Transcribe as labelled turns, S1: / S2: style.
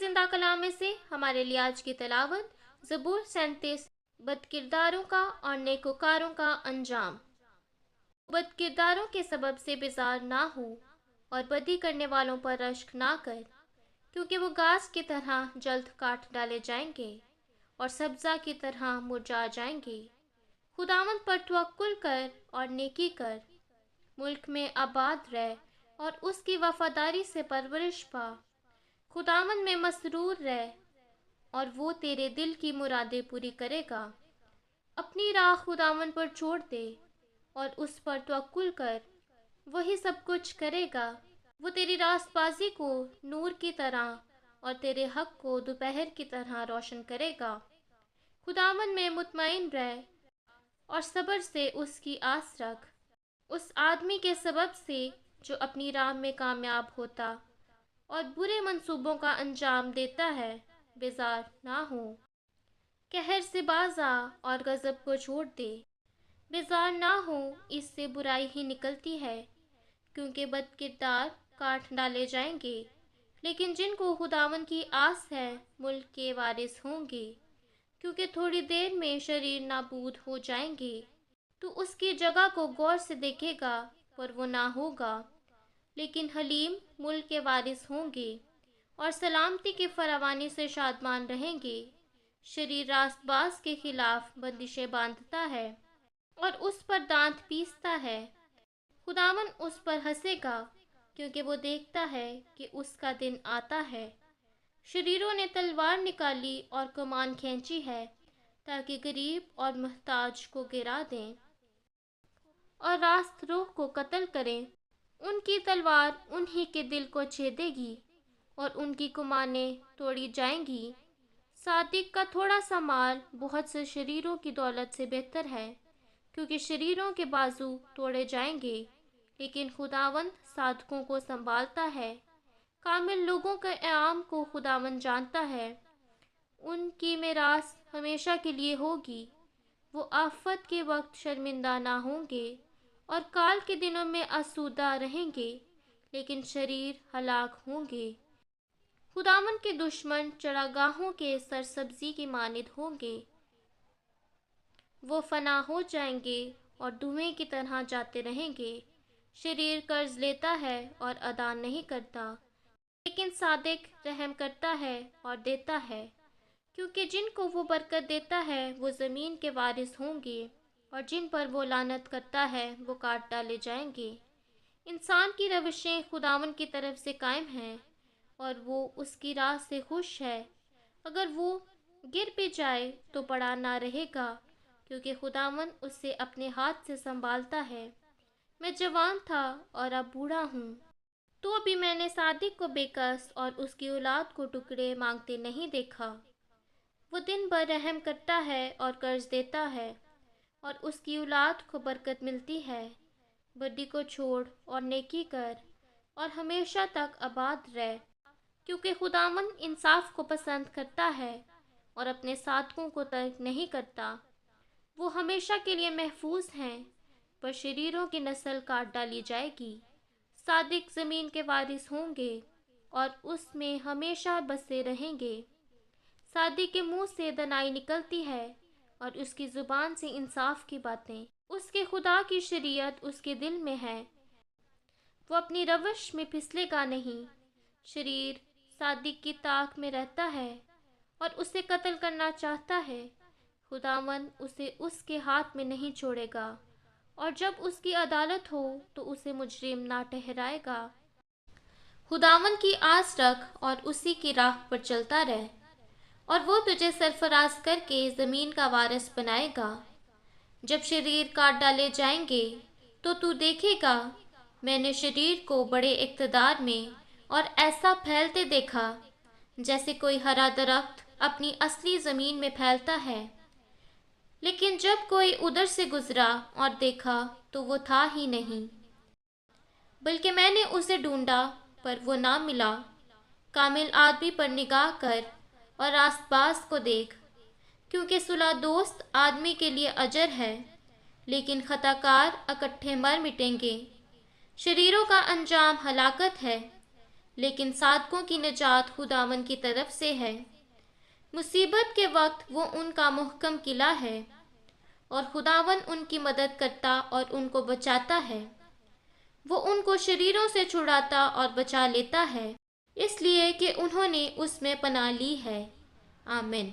S1: زندہ کلام میں سے ہمارے لیے آج کی تلاوت زبور 37 بد کرداروں کا اور نیکوکاروں کا انجام۔ بد کرداروں کے سبب سے بیزار نہ ہو اور بدی کرنے والوں پر رشک نہ کر، کیونکہ وہ گھاس کی طرح جلد کاٹ ڈالے جائیں گے اور سبزہ کی طرح مرجھا جائیں گے۔ خداوند پر توکل کر اور نیکی کر، ملک میں آباد رہ اور اس کی وفاداری سے پرورش پا۔ خداوند میں مسرور رہ اور وہ تیرے دل کی مرادیں پوری کرے گا۔ اپنی راہ خداوند پر چھوڑ دے اور اس پر توکل کر، وہی سب کچھ کرے گا۔ وہ تیری راست بازی کو نور کی طرح اور تیرے حق کو دوپہر کی طرح روشن کرے گا۔ خداوند میں مطمئن رہ اور صبر سے اس کی آس رکھ۔ اس آدمی کے سبب سے جو اپنی راہ میں کامیاب ہوتا اور برے منصوبوں کا انجام دیتا ہے، بیزار نہ ہو۔ قہر سے باز آ اور غضب کو چھوڑ دے۔ بیزار نہ ہو، اس سے برائی ہی نکلتی ہے، کیونکہ بد کردار کاٹ ڈالے جائیں گے، لیکن جن کو خداوند کی آس ہے ملک کے وارث ہوں گے۔ کیونکہ تھوڑی دیر میں شریر نابود ہو جائیں گے، تو اس کی جگہ کو غور سے دیکھے گا پر وہ نہ ہوگا، لیکن حلیم ملک کے وارث ہوں گے اور سلامتی کی فراوانی سے شادمان رہیں گے۔ شریر راست باز کے خلاف بندشیں باندھتا ہے اور اس پر دانت پیستا ہے۔ خداوند اس پر ہنسے گا، کیونکہ وہ دیکھتا ہے کہ اس کا دن آتا ہے۔ شریروں نے تلوار نکالی اور کمان کھینچی ہے، تاکہ غریب اور محتاج کو گرا دیں اور راست روح کو قتل کریں۔ ان کی تلوار انہی کے دل کو چھیدے گی اور ان کی کمانیں توڑی جائیں گی۔ صادق کا تھوڑا سا مال بہت سے شریروں کی دولت سے بہتر ہے، کیونکہ شریروں کے بازو توڑے جائیں گے، لیکن خداوند صادقوں کو سنبھالتا ہے۔ کامل لوگوں کے انعام کو خداوند جانتا ہے، ان کی میراث ہمیشہ کے لیے ہوگی۔ وہ آفت کے وقت شرمندہ نہ ہوں گے اور کال کے دنوں میں آسودہ رہیں گے، لیکن شریر ہلاک ہوں گے۔ خداوند کے دشمن چراگاہوں کے سرسبزی کی مانند ہوں گے، وہ فنا ہو جائیں گے اور دھوئیں کی طرح جاتے رہیں گے۔ شریر قرض لیتا ہے اور ادا نہیں کرتا، لیکن صادق رحم کرتا ہے اور دیتا ہے، کیونکہ جن کو وہ برکت دیتا ہے وہ زمین کے وارث ہوں گے، اور جن پر وہ لعنت کرتا ہے وہ کاٹ ڈالے جائیں گے۔ انسان کی روشیں خداوند کی طرف سے قائم ہیں اور وہ اس کی راہ سے خوش ہے۔ اگر وہ گر بھی جائے تو پڑا نہ رہے گا، کیونکہ خداوند اسے اپنے ہاتھ سے سنبھالتا ہے۔ میں جوان تھا اور اب بوڑھا ہوں، تو بھی میں نے صادق کو بے کس اور اس کی اولاد کو ٹکڑے مانگتے نہیں دیکھا۔ وہ دن بھر رحم کرتا ہے اور قرض دیتا ہے، اور اس کی اولاد کو برکت ملتی ہے۔ بدی کو چھوڑ اور نیکی کر اور ہمیشہ تک آباد رہ، کیونکہ خداوند انصاف کو پسند کرتا ہے اور اپنے صادقوں کو ترک نہیں کرتا۔ وہ ہمیشہ کے لیے محفوظ ہیں، پر شریروں کی نسل کاٹ ڈالی جائے گی۔ صادق زمین کے وارث ہوں گے اور اس میں ہمیشہ بسے رہیں گے۔ صادق کے منہ سے دنائی نکلتی ہے اور اس کی زبان سے انصاف کی باتیں۔ اس کے خدا کی شریعت اس کے دل میں ہے، وہ اپنی روش میں پھسلے گا نہیں۔ شریر صادق کی طاق میں رہتا ہے اور اسے قتل کرنا چاہتا ہے، خداوند اسے اس کے ہاتھ میں نہیں چھوڑے گا، اور جب اس کی عدالت ہو تو اسے مجرم نہ ٹھہرائے گا۔ خداوند کی آس رکھ اور اسی کی راہ پر چلتا رہ، اور وہ تجھے سرفراز کر کے زمین کا وارث بنائے گا۔ جب شریر کاٹ ڈالے جائیں گے تو دیکھے گا، میں نے شریر کو بڑے اقتدار میں اور ایسا پھیلتے دیکھا جیسے کوئی ہرا درخت اپنی اصلی زمین میں پھیلتا ہے۔ لیکن جب کوئی ادھر سے گزرا اور دیکھا تو وہ تھا ہی نہیں، بلکہ میں نے اسے ڈھونڈا پر وہ نہ ملا۔ کامل آدمی پر نگاہ کر اور راست باز کو دیکھ، کیونکہ صلح دوست آدمی کے لیے اجر ہے، لیکن خطا کار اکٹھے مر مٹیں گے۔ شریروں کا انجام ہلاکت ہے، لیکن صادقوں کی نجات خداون کی طرف سے ہے۔ مصیبت کے وقت وہ ان کا محکم قلعہ ہے، اور خداون ان کی مدد کرتا اور ان کو بچاتا ہے۔ وہ ان کو شریروں سے چھڑاتا اور بچا لیتا ہے، اس لیے کہ انہوں نے اس میں پناہ لی ہے۔ آمین۔